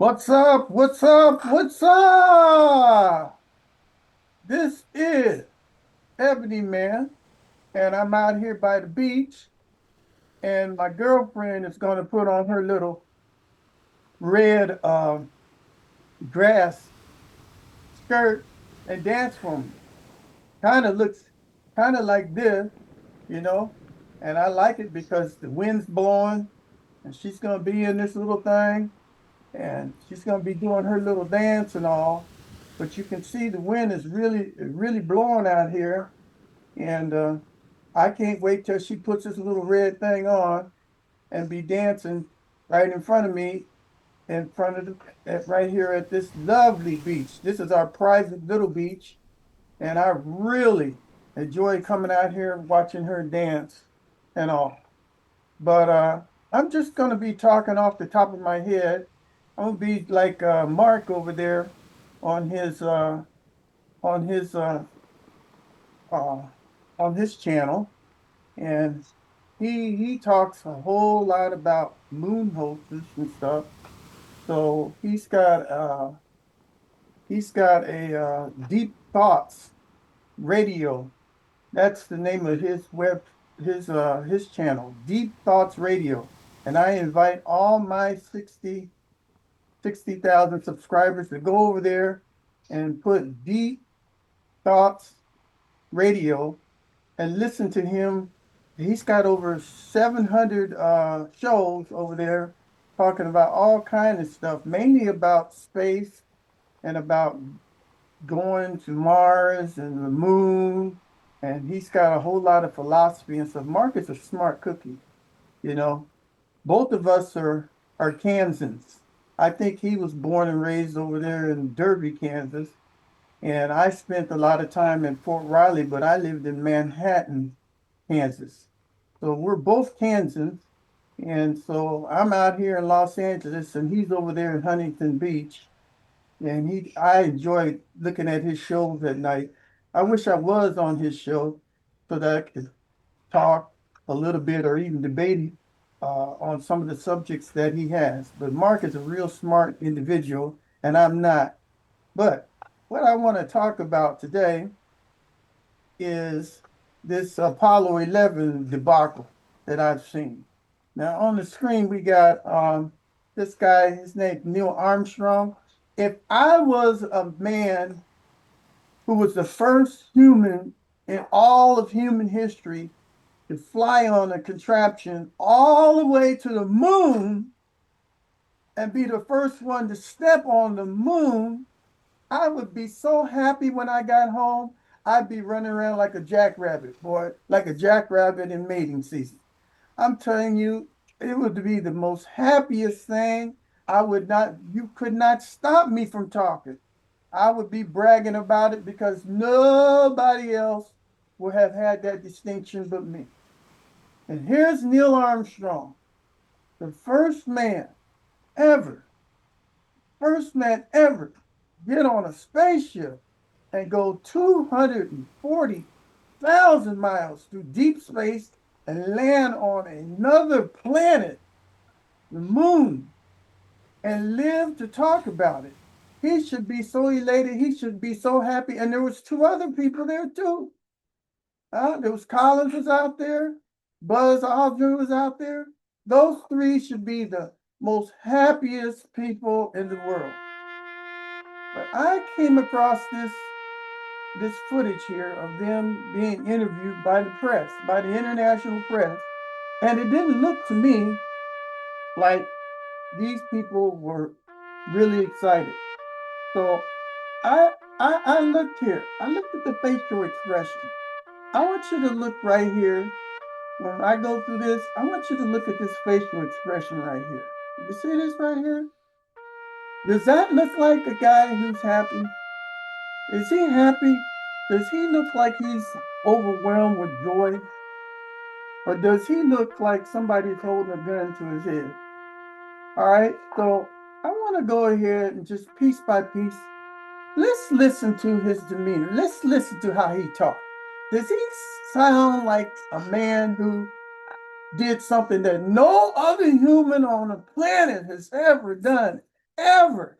What's up? What's up? What's up? This is Ebony Man, and I'm out here by the beach, and my girlfriend is going to put on her little red dress skirt and dance for me. Kind of looks kind of like this, you know, and I like it because the wind's blowing, and she's going to be in this little thing, and she's going to be doing her little dance and all. But you can see the wind is really blowing out here, and I can't wait till she puts this little red thing on and be dancing right in front of me, in front of right here at this lovely beach. This is our private little beach, and I really enjoy coming out here and watching her dance and all. But I'm just going to be talking off the top of my head. I'm gonna be like Mark over there on his uh, on his uh, uh, on his channel, and he talks a whole lot about moon hoaxes and stuff. So he's got a Deep Thoughts Radio. That's the name of his channel, Deep Thoughts Radio. And I invite all my 60,000 subscribers to go over there and put Deep Thoughts Radio and listen to him. He's got over 700 shows over there talking about all kinds of stuff, mainly about space and about going to Mars and the moon. And he's got a whole lot of philosophy and stuff. Mark is a smart cookie, you know. Both of us are Kansans. I think he was born and raised over there in Derby, Kansas. And I spent a lot of time in Fort Riley, but I lived in Manhattan, Kansas. So we're both Kansans. And so I'm out here in Los Angeles and he's over there in Huntington Beach. And I enjoy looking at his shows at night. I wish I was on his show so that I could talk a little bit or even debate on some of the subjects that he has. But Mark is a real smart individual, and I'm not. But what I want to talk about today is this Apollo 11 debacle that I've seen. Now, on the screen, we got this guy, his name Neil Armstrong. If I was a man who was the first human in all of human history to fly on a contraption all the way to the moon and be the first one to step on the moon, I would be so happy when I got home. I'd be running around like a jackrabbit, boy, like a jackrabbit in mating season. I'm telling you, it would be the most happiest thing. You could not stop me from talking. I would be bragging about it because nobody else would have had that distinction but me. And here's Neil Armstrong, the ever, first man ever get on a spaceship and go 240,000 miles through deep space and land on another planet, the moon, and live to talk about it. He should be so elated. He should be so happy. And there was two other people there too. There was Collins was out there. Buzz Aldrin was out there. Those three should be the most happiest people in the world. But I came across this footage here of them being interviewed by the press, by the international press, and it didn't look to me like these people were really excited. So I looked here. I looked at the facial expression. I want you to look right here. When I go through this, I want you to look at this facial expression right here. You see this right here? Does that look like a guy who's happy? Is he happy? Does he look like he's overwhelmed with joy? Or does he look like somebody's holding a gun to his head? All right, so I want to go ahead and just piece by piece, let's listen to his demeanor. Let's listen to how he talks. Does he sound like a man who did something that no other human on the planet has ever done? ever.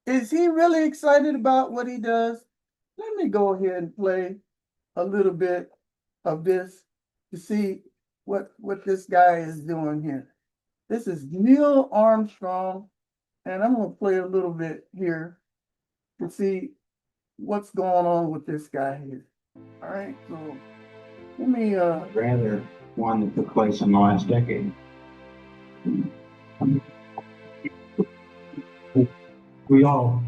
Is he really excited about what he does? Let me go ahead and play a little bit of this to see what this guy is doing here. This is Neil Armstrong, and I'm going to play a little bit here to see what's going on with this guy here. All right, so let me rather one that took place in the last decade. We all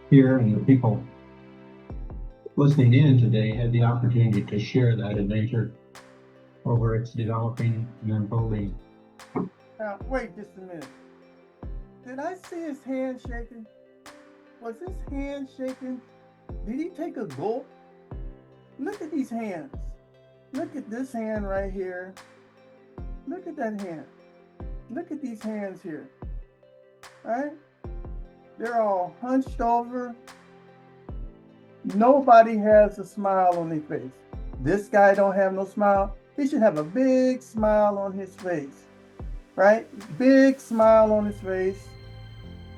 here and the people listening in today had the opportunity to share that adventure over its developing and unfolding. now wait just a minute. Did I see his hand shaking? Was his hand shaking? Did he take a gulp? Look at these hands. Look at this hand right here. Look at that hand. Look at these hands here. Right? They're all hunched over. Nobody has a smile on their face. This guy don't have no smile. He should have a big smile on his face. Right? Big smile on his face.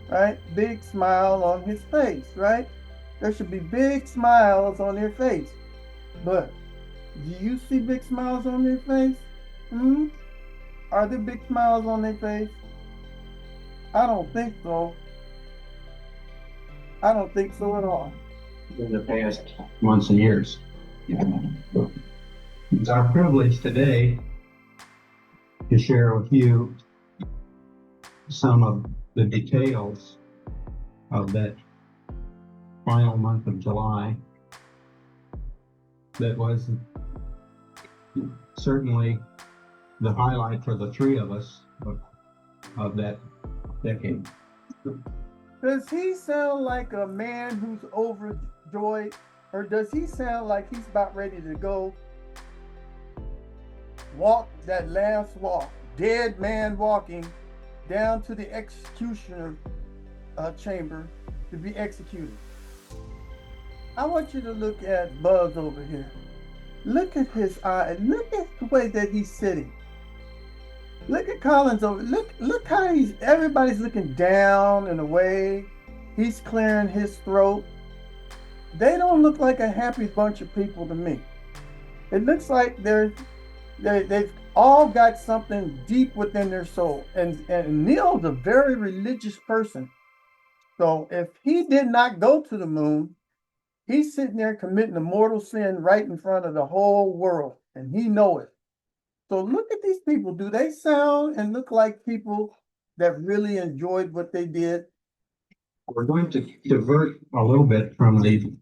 Right? Big smile on his face. Right? There should be big smiles on their face. But do you see big smiles on their face? Are there big smiles on their face? I don't think so. I don't think so at all. In the past months and years. It's our privilege today to share with you some of the details of that final month of July that was certainly the highlight for the three of us of that decade. Does he sound like a man who's overjoyed, or does he sound like he's about ready to go walk that last walk, dead man walking down to the executioner chamber to be executed? I want you to look at Buzz over here. Look at his eye. Look at the way that he's sitting. Look at Collins over. Look how everybody's looking down and away. He's clearing his throat. They don't look like a happy bunch of people to me. It looks like they've all got something deep within their soul. And Neil's a very religious person. So if he did not go to the moon, he's sitting there committing a mortal sin right in front of the whole world, and he know it. So look at these people. Do they sound and look like people that really enjoyed what they did? We're going to divert a little bit from the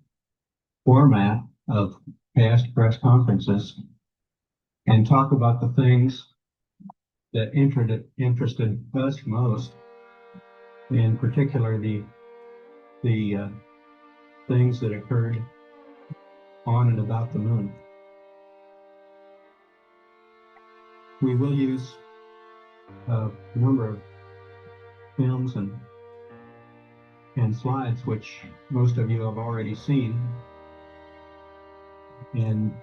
format of past press conferences and talk about the things that interested us most, in particular the things that occurred on and about the moon. We will use a number of films and slides, which most of you have already seen, and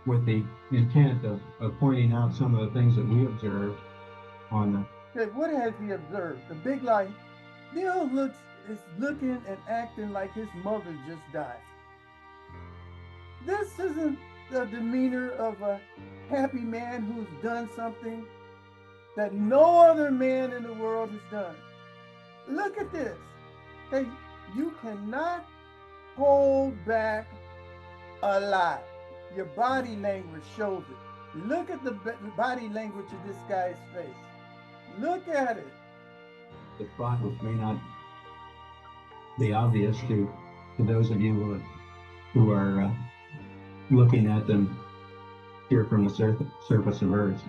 with the intent of pointing out some of the things that we observed on the. Okay, what has he observed? The big light. Neil is looking and acting like his mother just died. This isn't the demeanor of a happy man who's done something that no other man in the world has done. Look at this. Hey, you cannot hold back a lie. Your body language shows it. Look at the body language of this guy's face. Look at it. The spot which may not be obvious to those of you who are looking at them here from the surface of Earth.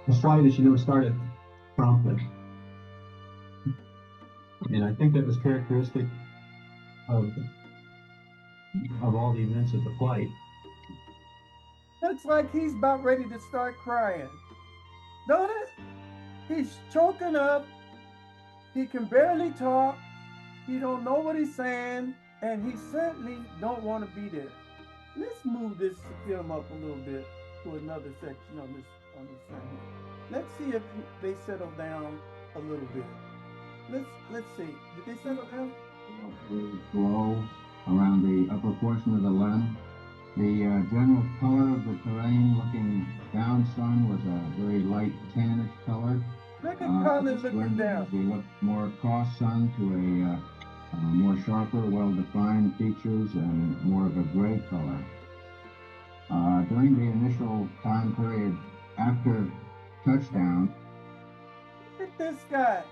The slide, as you know, started promptly. And I think that was characteristic of all the events of the flight. Looks like he's about ready to start crying. Don't it? He's choking up. He can barely talk. He don't know what he's saying. And he certainly don't want to be there. Let's move this film up a little bit to another section on this thing here. Let's see if they settle down a little bit. Let's see. Did they settle down? Glow around the upper portion of the lens. The general color of the terrain looking down sun was a very light tannish color. Look at Colin looking down. As we look more across sun to a more sharper, well-defined features and more of a gray color. During the initial time period after touchdown, look at this guy.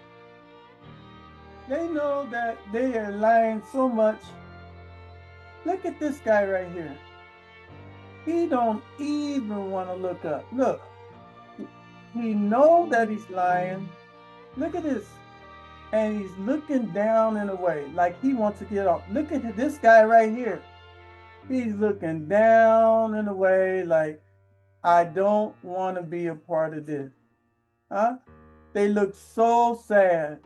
They know that they are lying so much. Look at this guy right here. He don't even want to look up. Look, he knows that he's lying. Look at this. And he's looking down in a way like he wants to get off. Look at this guy right here. He's looking down in a way like, I don't want to be a part of this. Huh? They look so sad,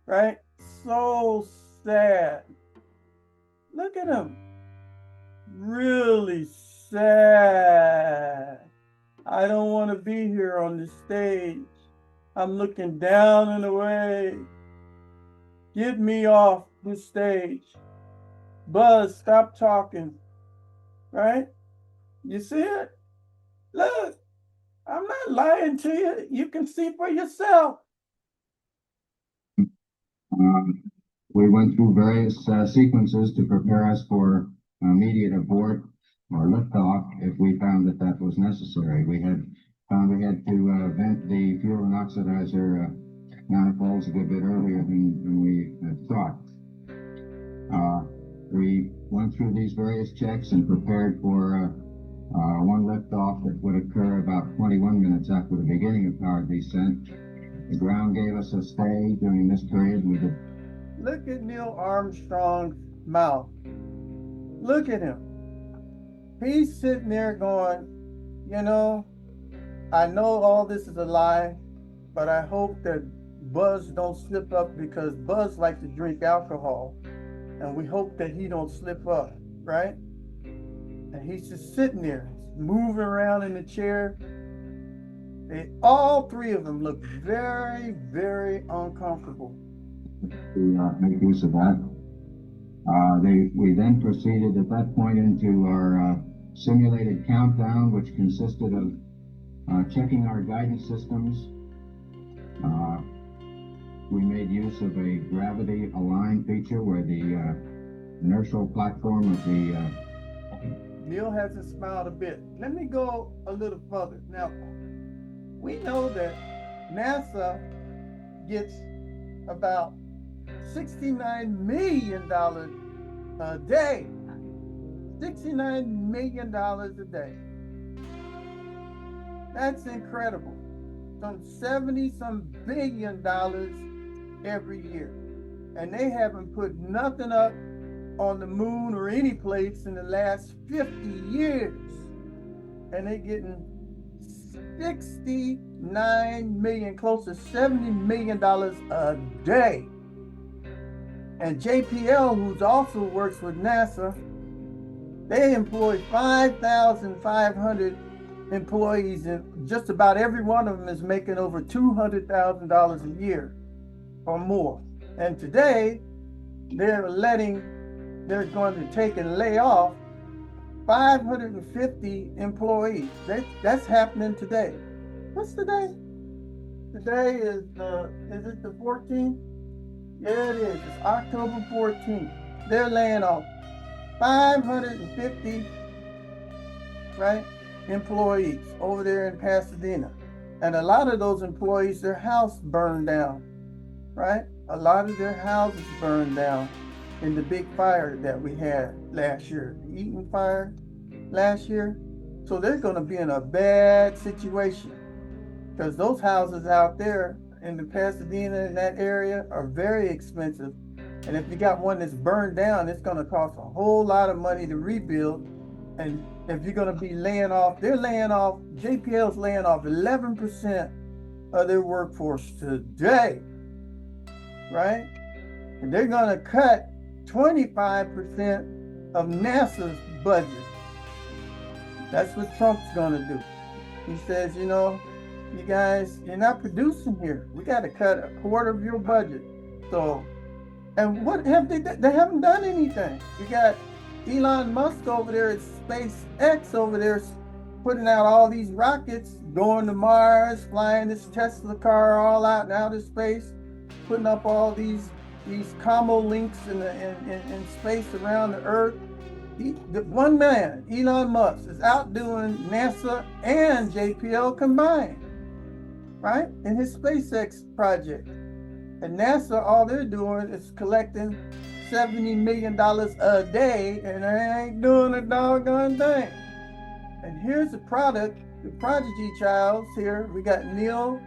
right? So sad. Look at him. Really sad. I don't want to be here on the stage. I'm looking down in a way. Get me off the stage. Buzz, stop talking. Right? You see it? Look, I'm not lying to you. You can see for yourself. We went through various sequences to prepare us for immediate abort or liftoff if we found that that was necessary. We found we had to vent the fuel and oxidizer manifolds a good bit earlier than we had thought. We went through these various checks and prepared for one liftoff that would occur about 21 minutes after the beginning of powered descent. The ground gave us a stay during this period. We did. Look at Neil Armstrong's mouth. Look at him. He's sitting there going, you know, I know all this is a lie, but I hope that Buzz don't slip up because Buzz likes to drink alcohol. And we hope that he don't slip up, right? And he's just sitting there, moving around in the chair. All three of them look very, very uncomfortable. To make use of that. We then proceeded at that point into our simulated countdown, which consisted of checking our guidance systems. We made use of a gravity align feature where the inertial platform of the... Neil hasn't smiled a bit. Let me go a little further. Now, we know that NASA gets about $69 million a day. $69 million a day. That's incredible. Some 70-some billion dollars every year. And they haven't put nothing up on the moon or any place in the last 50 years. And they're getting 69 million, close to $70 million a day. And JPL, who also works with NASA, they employ 5,500 employees, and just about every one of them is making over $200,000 a year or more. And today, they're going to take and lay off 550 employees. That's happening today. What's today? Today is it the 14th? Yeah, it is. It's October 14th. They're laying off 550, right, employees over there in Pasadena. And a lot of those employees, their house burned down, right? A lot of their houses burned down in the big fire that we had last year, the Eaton fire last year. So they're going to be in a bad situation because those houses out there in the Pasadena in that area are very expensive. And if you got one that's burned down, it's going to cost a whole lot of money to rebuild. And if you're going to be laying off, JPL's laying off 11% of their workforce today, right? And they're going to cut 25% of NASA's budget. That's what Trump's gonna do. He says, you know, you guys, you're not producing here. We got to cut a quarter of your budget. So, and what have they done? They haven't done anything. You got Elon Musk over there at SpaceX over there putting out all these rockets, going to Mars, flying this Tesla car all out in outer space, putting up all these combo links in space around the Earth. The one man, Elon Musk, is outdoing NASA and JPL combined, right? In his SpaceX project. And NASA, all they're doing is collecting $70 million a day, and they ain't doing a doggone thing. And here's the product, the prodigy childs here. We got Neil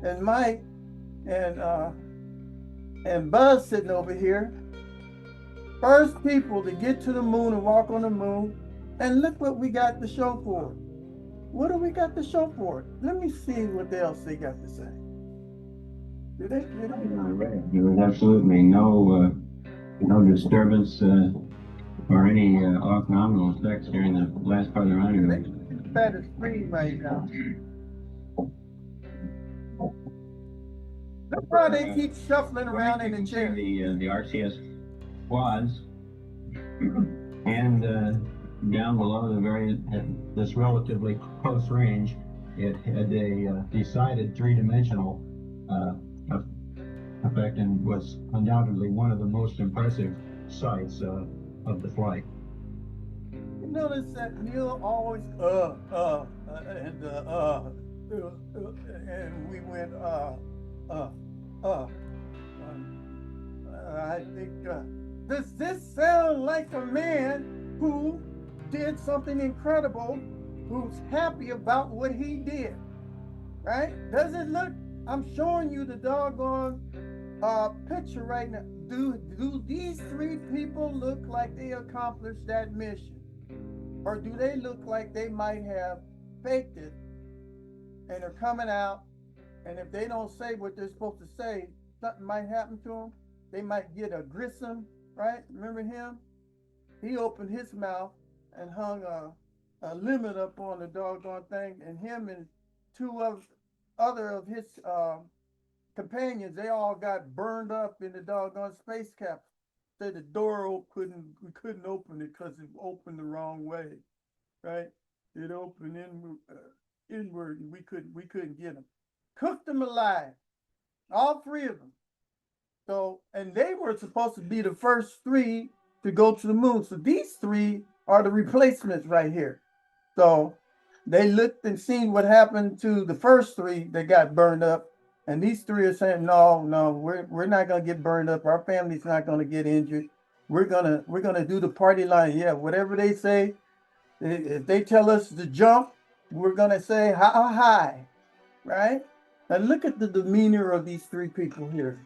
and Mike and Buzz sitting over here. First people to get to the moon and walk on the moon. And look what we got to show for it. What do we got to show for it? Let me see what else they got to say. Did they? There was absolutely no disturbance or any off-nominal effects during the last part of the rendezvous. It's fat as free right now. Look how they keep shuffling around in the chair. The RCS quads, and down below at this relatively close range, it had a decided three-dimensional effect and was undoubtedly one of the most impressive sights of the flight. You notice that Neil always and we went I think does this sound like a man who did something incredible, who's happy about what he did, right? Does it look? I'm showing you the doggone picture right now. Do these three people look like they accomplished that mission? Or do they look like they might have faked it and are coming out, and if they don't say what they're supposed to say, something might happen to them? They might get a Grissom, right? Remember him? He opened his mouth and hung a limit up on the doggone thing, and him and two other of his companions, they all got burned up in the doggone space capsule. Said the door we couldn't open it because it opened the wrong way, right? It opened inward, and we couldn't get them. Cooked them alive, all three of them. So, and they were supposed to be the first three to go to the moon. So these three are the replacements right here. So they looked and seen what happened to the first three that got burned up. And these three are saying, no, we're not gonna get burned up. Our family's not gonna get injured. We're gonna do the party line. Yeah, whatever they say. If they tell us to jump, we're gonna say how high, right? Now look at the demeanor of these three people here.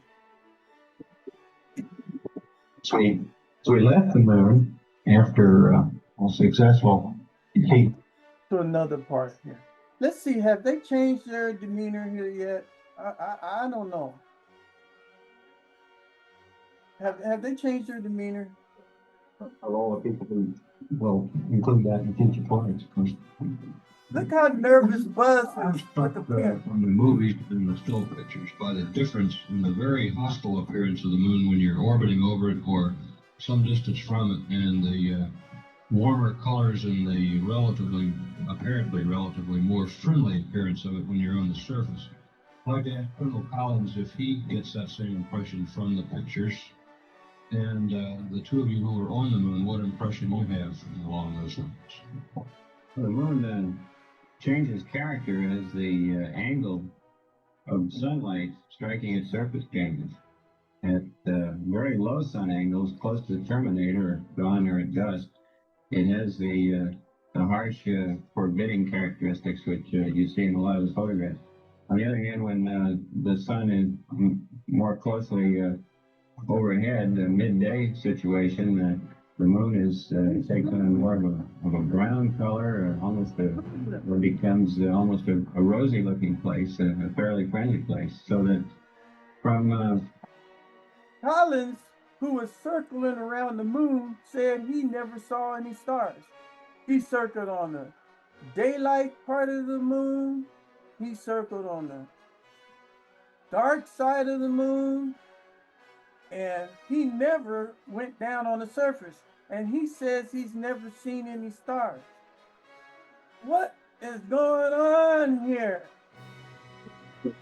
So we left the moon after a successful feat. To another part here. Let's see, have they changed their demeanor here yet? I don't know. Have they changed their demeanor? Of all the people who will include that in future points. Look how nervous Buzz is with the pen. From the movies and the still pictures by the difference in the very hostile appearance of the moon when you're orbiting over it or some distance from it, and the warmer colors and the apparently relatively more friendly appearance of it when you're on the surface. I'd like to ask Colonel Collins if he gets that same impression from the pictures, and the two of you who were on the moon, what impression you have along those lines. The moon changes character as the angle of sunlight striking its surface changes. At very low sun angles, close to the terminator, or dawn or at dusk, it has the harsh, forbidding characteristics which you see in a lot of the photographs. On the other hand, when the sun is more closely overhead, the midday situation, the moon takes on more of a brown color, or becomes almost a rosy-looking place, a fairly friendly place. So that from Collins, who was circling around the moon, said he never saw any stars. He circled on daylight part of the moon, he circled on the dark side of the moon, and he never went down on the surface. And he says he's never seen any stars. What is going on here?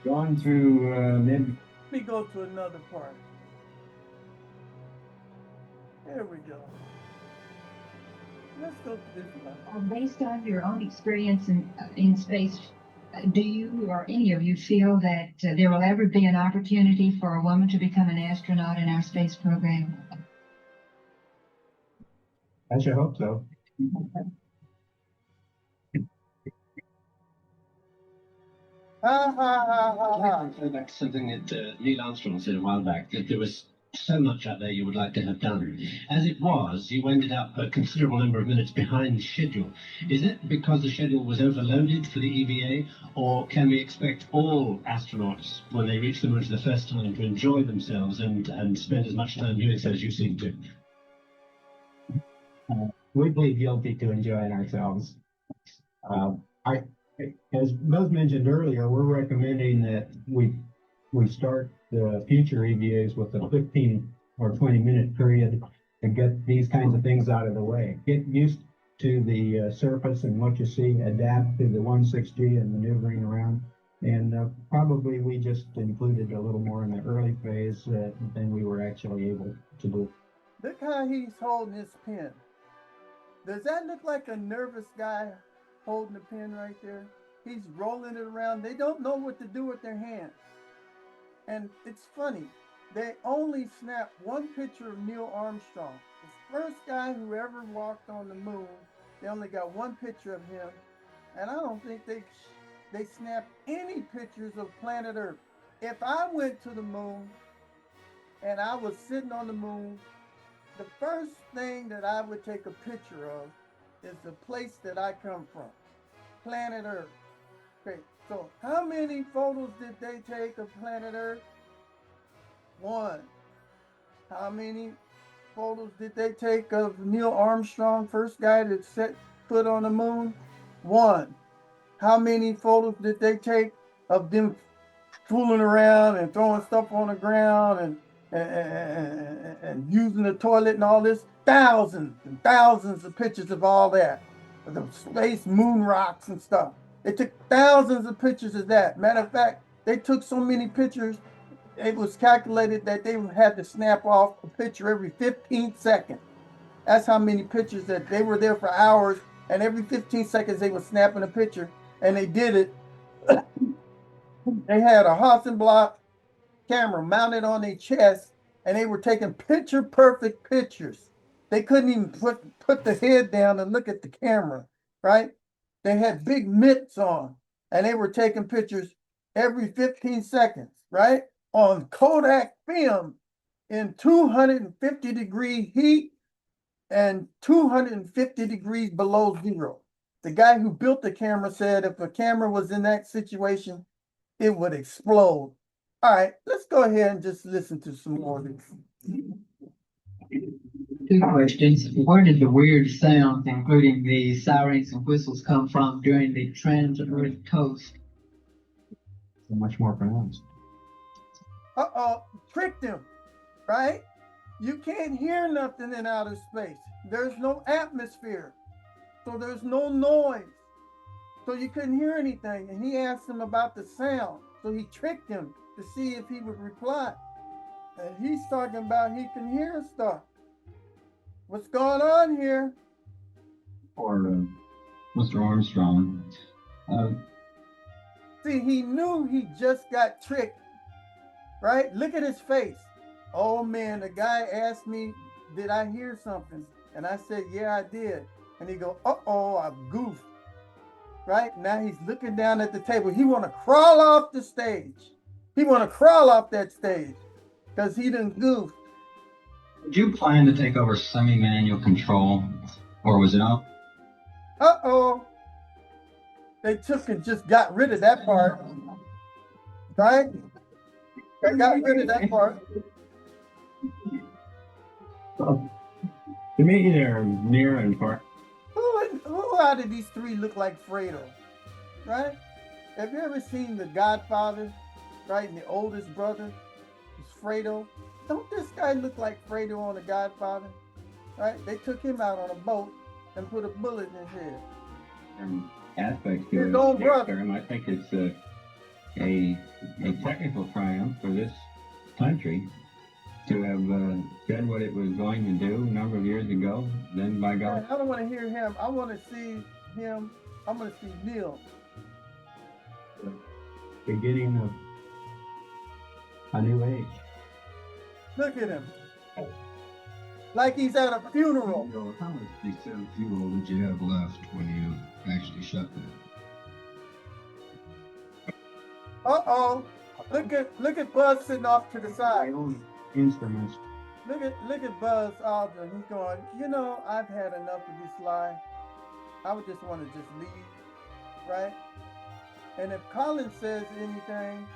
Gone through mid. Let me go to another part. There we go. Let's go to this one. Based on your own experience in space, do you or any of you feel that there will ever be an opportunity for a woman to become an astronaut in our space program? I should hope so. Ha ha ha ha I'd like ha. to go back to something that Neil Armstrong said a while back, that there was so much out there you would like to have done. As it was, you ended up a considerable number of minutes behind schedule. Is it because the schedule was overloaded for the EVA, or can we expect all astronauts, when they reach the moon for the first time, to enjoy themselves and spend as much time doing so as you seem to? We plead guilty to enjoying ourselves. As Buzz mentioned earlier, we're recommending that we start the future EVAs with a 15 or 20-minute period to get these kinds of things out of the way. Get used to the surface and what you see, adapt to the 160 and maneuvering around. And probably we just included a little more in the early phase than we were actually able to do. Look how he's holding his pen. Does that look like a nervous guy holding the pen right there? He's rolling it around. They don't know what to do with their hand. And it's funny. They only snapped one picture of Neil Armstrong. The first guy who ever walked on the moon. They only got one picture of him. And I don't think they snapped any pictures of planet Earth. If I went to the moon and I was sitting on the moon, the first thing that I would take a picture of is the place that I come from, planet Earth. Okay, so how many photos did they take of planet Earth? One. How many photos did they take of Neil Armstrong, first guy that set foot on the moon? One. How many photos did they take of them fooling around and throwing stuff on the ground and using the toilet and all this? Thousands and thousands of pictures of all that. Of the space moon rocks and stuff. They took thousands of pictures of that. Matter of fact, they took so many pictures, it was calculated that they had to snap off a picture every 15 seconds. That's how many pictures that they were there for hours, and every 15 seconds they were snapping a picture, and they did it. They had a Hasselblad camera mounted on their chest, and they were taking picture perfect pictures. They couldn't even put the head down and look at the camera, right? They had big mitts on, and they were taking pictures every 15 seconds, right? On Kodak film in 250-degree heat and 250 degrees below zero. The guy who built the camera said if a camera was in that situation, it would explode. All right, let's go ahead and just listen to some more of this. Two questions. Where did the weird sounds, including the sirens and whistles, come from during the trans-Earth coast? So much more pronounced. Tricked him, right? You can't hear nothing in outer space. There's no atmosphere, so there's no noise. So you couldn't hear anything. And he asked him about the sound. So he tricked him to see if he would reply. And he's talking about he can hear stuff. What's going on here? Or Mr. Armstrong. See, he knew he just got tricked, right? Look at his face. Oh man, the guy asked me, did I hear something? And I said, yeah, I did. And he go, uh-oh, I've goofed. Right? Now he's looking down at the table. He want to crawl off the stage. He want to crawl off that stage because he done goofed. Did you plan to take over semi-manual control, or was it all? Uh-oh. They took and just got rid of that part. Right? They got rid of that part. To me, they're near and far. Oh, Who out of these three look like Fredo? Right? Have you ever seen The Godfather? Right? And the oldest brother is Fredo. Don't this guy look like Fredo on The Godfather? Right? They took him out on a boat and put a bullet in his head. Aspects to His his own brother. term, I think it's a technical triumph for this country to have said what it was going to do a number of years ago. Then, by God, I don't want to hear him. I want to see him. I want to see Neil. Beginning of a new age. Look at him. Like he's at a funeral. How much decent fuel did you have left when you actually shut that? Uh-oh. Look at Buzz sitting off to the My side. own instruments. Look at Buzz Aldrin. He's going, you know, I've had enough of this lie. I would just want to just leave, right? And if Colin says anything,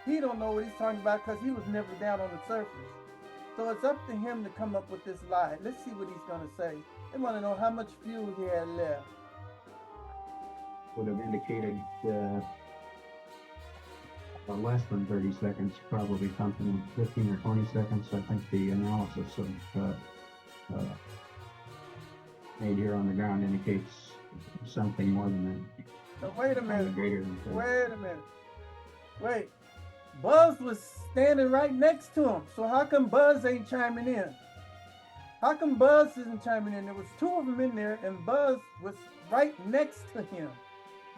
he don't know what he's talking about because he was never down on the surface. So it's up to him to come up with this lie. Let's see what he's going to say. They want to know how much fuel he had left. Would have indicated less than 30 seconds, probably something 15 or 20 seconds. I think the analysis of made here on the ground indicates something more than that. So wait a minute. Greater than 30. Wait a minute. Wait. Buzz was standing right next to him. So how come Buzz ain't chiming in? How come Buzz isn't chiming in? There was two of them in there, and Buzz was right next to him.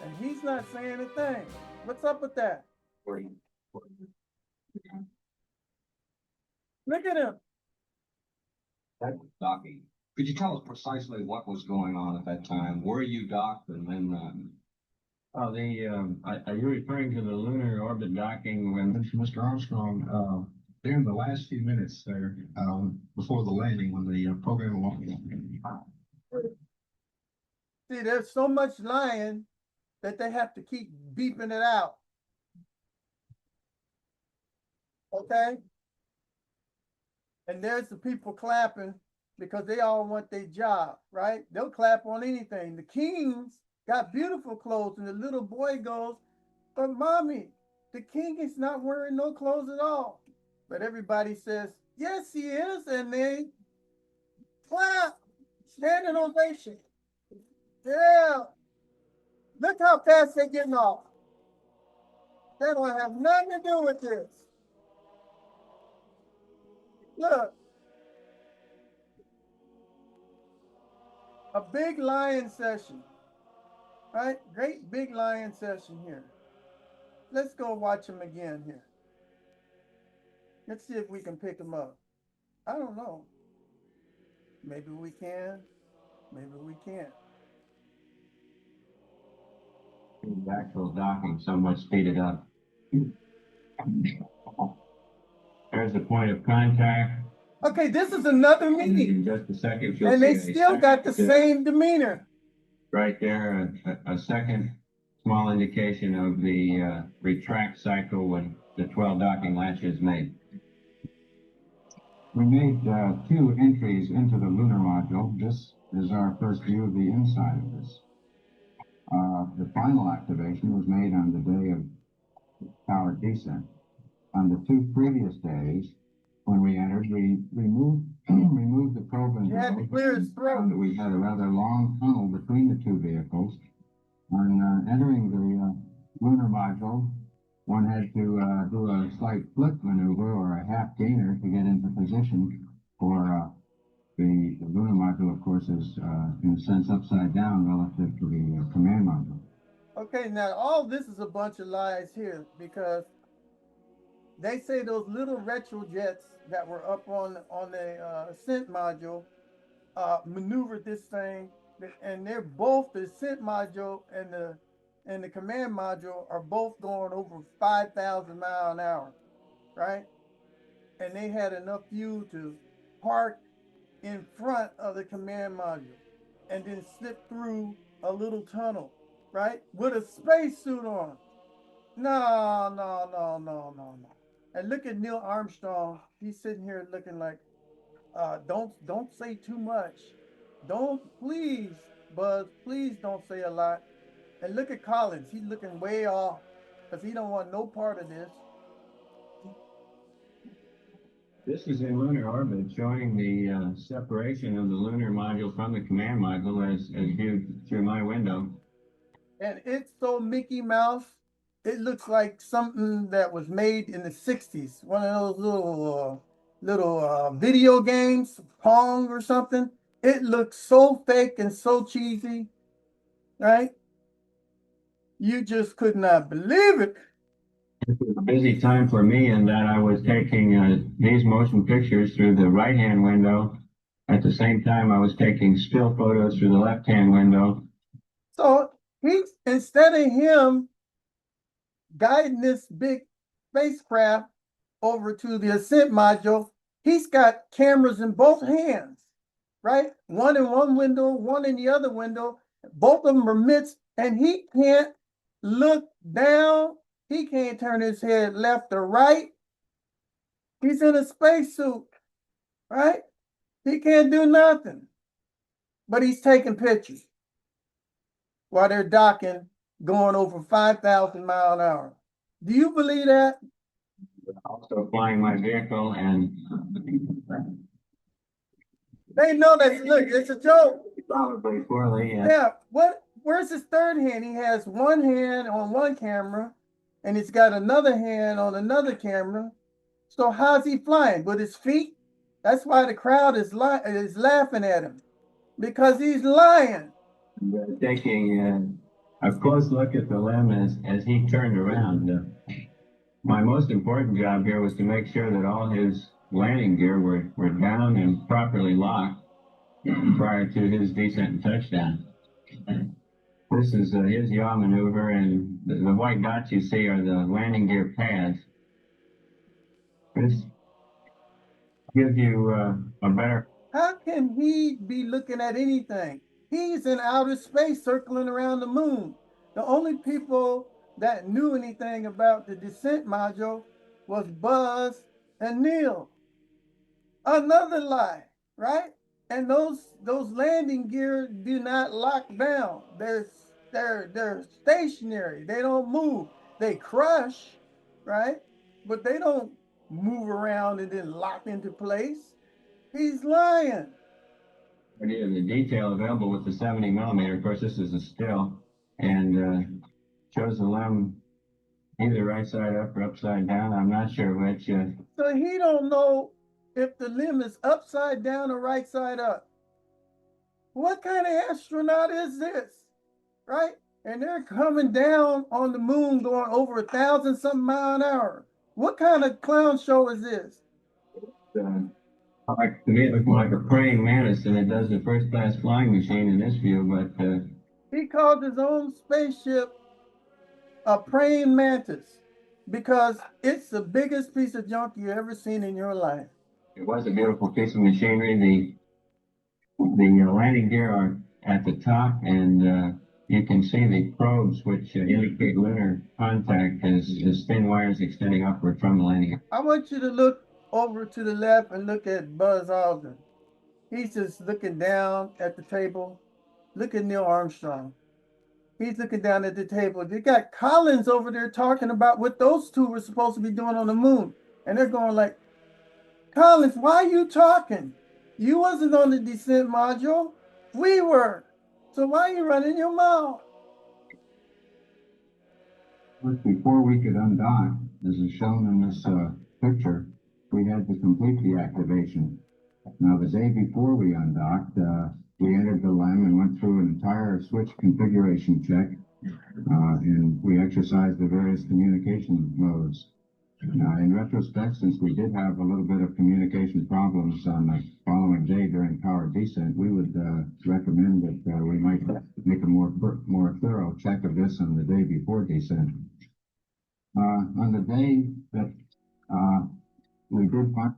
And he's not saying a thing. What's up with that? Look at him. docking. Could you tell us precisely what was going on at that time? Were you docked, and then? Are you referring to the lunar orbit docking when Mr. Armstrong, during the last few minutes there, before the landing, when the program went. See, there's so much lying that they have to keep beeping it out. Okay? And there's the people clapping because they all want their job, right? They'll clap on anything. The kings got beautiful clothes, and the little boy goes, but mommy, the king is not wearing no clothes at all. But everybody says, yes, he is, and they clap, standing ovation. Yeah. Look how fast they're getting off. They don't have nothing to do with this. Look. A big lion session. Right? Great big lion session here. Let's go watch him again here. Let's see if we can pick him up. I don't know. Maybe we can. Maybe we can't. The actual docking somewhat speeded up. There's the point of contact. Okay, this is another meeting. In just a second, you'll And they see a still got the second- same demeanor. Right there, a second small indication of the retract cycle when the 12 docking latch is made. We made 2 entries into the lunar module. This is our first view of the inside of this. The final activation was made on the day of powered descent. On the 2 previous days, when we entered, we removed the probe and You had to clear his throat. found that we had a rather long tunnel between the 2 vehicles. On entering the lunar module, one had to do a slight flip maneuver or a half gainer to get into position for the lunar module, of course, is in a sense upside down relative to the command module. Okay, now all this is a bunch of lies here because they say those little retro jets that were up on the ascent module maneuvered this thing, and they're both the ascent module and the command module are both going over 5,000 miles an hour, right? And they had enough fuel to park in front of the command module and then slip through a little tunnel, right? With a spacesuit on. No. And look at Neil Armstrong. He's sitting here looking like, don't say too much. Please Buzz, please don't say a lot. And look at Collins. He's looking way off because he don't want no part of this. This is in lunar orbit, showing the separation of the lunar module from the command module as viewed through my window. And it's so Mickey Mouse. It looks like something that was made in the 60s. One of those little video games, Pong or something. It looks so fake and so cheesy, right? You just could not believe it. It was a busy time for me in that I was taking these motion pictures through the right-hand window. At the same time, I was taking still photos through the left-hand window. So he's, instead of him guiding this big spacecraft over to the ascent module, he's got cameras in both hands, right? One in one window, one in the other window. Both of them are midst, and he can't look down. He can't turn his head left or right. He's in a spacesuit, right? He can't do nothing. But he's taking pictures while they're docking, going over 5,000 miles an hour. Do you believe that? Also flying my vehicle, and They know that. Look, it's a joke. probably poorly. Yeah. Where's his third hand? He has one hand on one camera, and he's got another hand on another camera. So how's he flying? With his feet? That's why the crowd is laughing at him, because he's lying. Taking a close look at the limb as he turned around. My most important job here was to make sure that all his landing gear were down and properly locked prior to his descent and touchdown. This is his yaw maneuver, and the white dots you see are the landing gear pads. This gives you a better. How can he be looking at anything? He's in outer space circling around the moon. The only people that knew anything about the descent module was Buzz and Neil. Another lie, right? And those landing gear do not lock down. They're stationary. They don't move. They crush, right? But they don't move around and then lock into place. He's lying. The detail available with the 70 millimeter. Of course, this is a still, and shows the limb either right side up or upside down. I'm not sure which. So he don't know if the limb is upside down or right side up. What kind of astronaut is this? Right? And they're coming down on the moon going over 1,000 something mile an hour. What kind of clown show is this? Like, to me, it looks more like a praying mantis than it does a first class flying machine in this view, but he called his own spaceship a praying mantis because it's the biggest piece of junk you ever seen in your life. it was a beautiful piece of machinery. The landing gear are at the top, and you can see the probes which indicate lunar contact as thin wires extending upward from the landing gear. I want you to look over to the left and look at Buzz Aldrin. He's just looking down at the table. Look at Neil Armstrong. He's looking down at the table. They got Collins over there talking about what those two were supposed to be doing on the moon. And they're going like, Collins, why are you talking? You wasn't on the descent module. We were. So why are you running your mouth? Before we could undock, as is shown in this picture, we had to complete the activation. Now, the day before we undocked, we entered the LEM and went through an entire switch configuration check, and we exercised the various communication modes. In retrospect, since we did have a little bit of communication problems on the following day during power descent, we would recommend that we might make a more thorough check of this on the day before descent. On the day that we did find.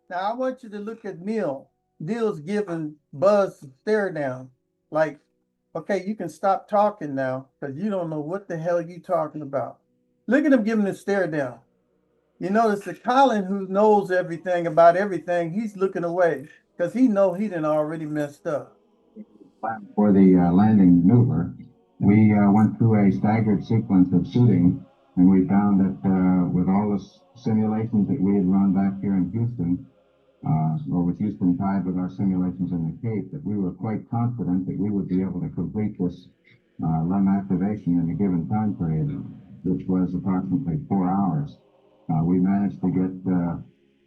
Now I want you to look at Neil. Neil's giving Buzz the stare down. Like, okay, you can stop talking now because you don't know what the hell you talking about. Look at him giving the stare down. You notice that Colin, who knows everything about everything, he's looking away because he know he done already messed up. For the landing maneuver, we went through a staggered sequence of shooting, and we found that with all the simulations that we had run back here in Houston, or with Houston tied with our simulations in the Cape, that we were quite confident that we would be able to complete this LEM activation in a given time period, which was approximately 4 hours. We managed to get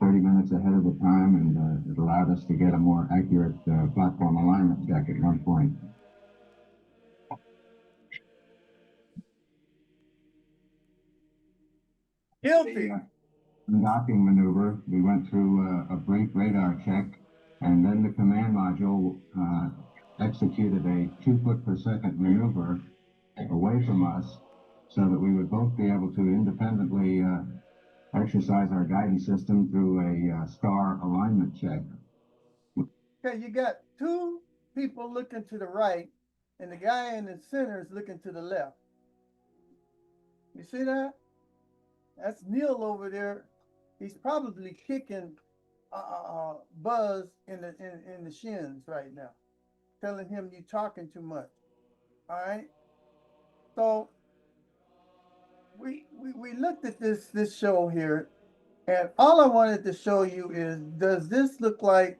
30 minutes ahead of the time, and it allowed us to get a more accurate platform alignment check at one point. Guilty. Docking maneuver, we went through a brief radar check, and then the command module executed a 2 foot per second maneuver away from us so that we would both be able to independently exercise our guidance system through a star alignment check. Okay, you got two people looking to the right, and the guy in the center is looking to the left. You see that? That's Neil over there. He's probably kicking Buzz in the shins right now, telling him you're talking too much. All right. So we looked at this show here, and all I wanted to show you is does this look like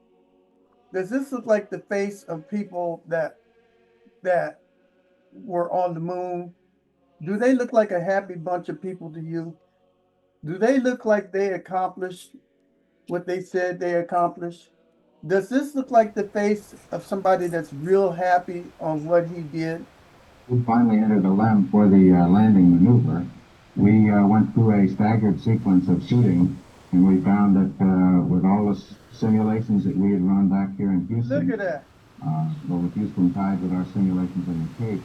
the face of people that were on the moon? Do they look like a happy bunch of people to you? Do they look like they accomplished what they said they accomplished? Does this look like the face of somebody that's real happy on what he did? We finally entered the LEM for the landing maneuver. We went through a staggered sequence of shooting, and we found that with all the simulations that we had run back here in Houston, Look at that. or with Houston tied with our simulations in the Cape,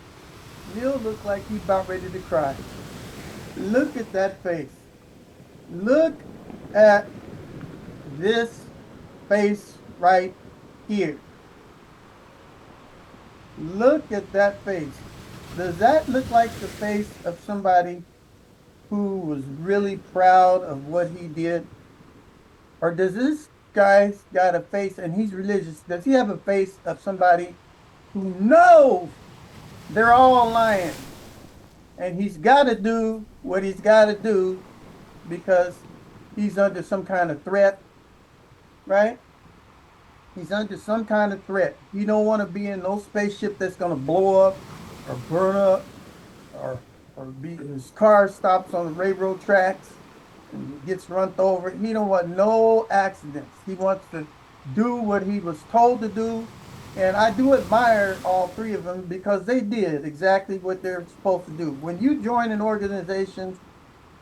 Neil looked like he's about ready to cry. Look at that face. Look at this face right here. Look at that face. Does that look like the face of somebody who was really proud of what he did? Or does this guy got a face and he's religious? Does he have a face of somebody who knows they're all lying? And he's got to do what he's got to do because he's under some kind of threat, right? He's under some kind of threat. He don't want to be in no spaceship that's going to blow up or burn up or be his car stops on the railroad tracks and gets run over. He don't want no accidents. He wants to do what he was told to do. And I do admire all three of them because they did exactly what they're supposed to do. When you join an organization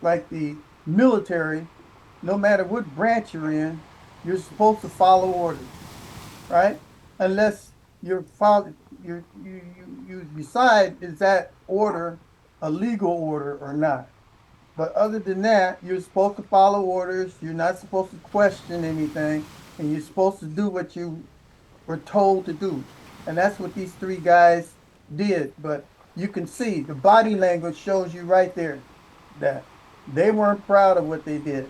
like the military, no matter what branch you're in, you're supposed to follow orders, right? Unless you decide is that order a legal order or not. But other than that, you're supposed to follow orders. You're not supposed to question anything, and you're supposed to do what you were told to do. And that's what these three guys did. But you can see the body language shows you right there that they weren't proud of what they did,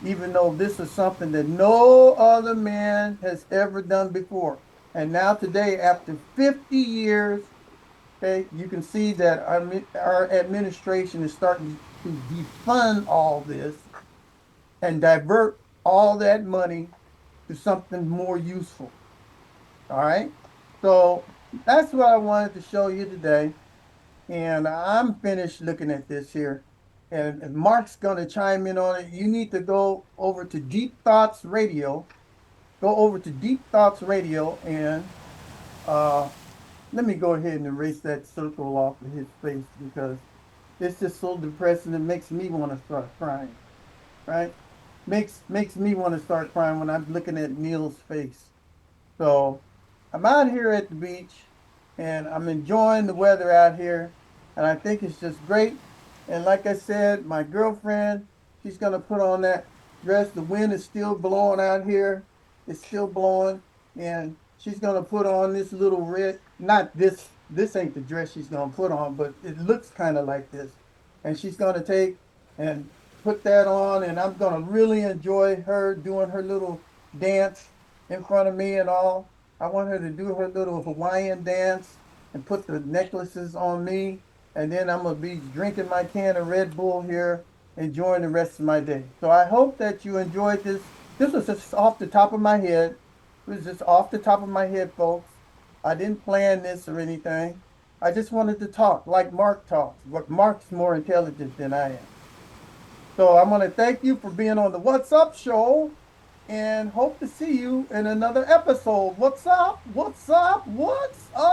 even though this is something that no other man has ever done before. And now today, after 50 years, okay, you can see that our administration is starting to defund all this and divert all that money to something more useful. All right. So that's what I wanted to show you today. And I'm finished looking at this here. And Mark's going to chime in on it. You need to go over to Deep Thoughts Radio. Go over to Deep Thoughts Radio and let me go ahead and erase that circle off of his face because it's just so depressing. It makes me want to start crying, right? Makes me want to start crying when I'm looking at Neil's face. So I'm out here at the beach and I'm enjoying the weather out here. And I think it's just great. And like I said, my girlfriend, she's going to put on that dress. The wind is still blowing out here. It's still blowing. And she's going to put on this little red, not this ain't the dress she's going to put on, but it looks kind of like this. And she's going to take and put that on. And I'm going to really enjoy her doing her little dance in front of me and all. I want her to do her little Hawaiian dance and put the necklaces on me. And then I'm going to be drinking my can of Red Bull here, enjoying the rest of my day. So I hope that you enjoyed this. This was just off the top of my head. It was just off the top of my head, folks. I didn't plan this or anything. I just wanted to talk like Mark talks, but Mark's more intelligent than I am. So I'm going to thank you for being on the What's Up show and hope to see you in another episode. What's up? What's up? What's up?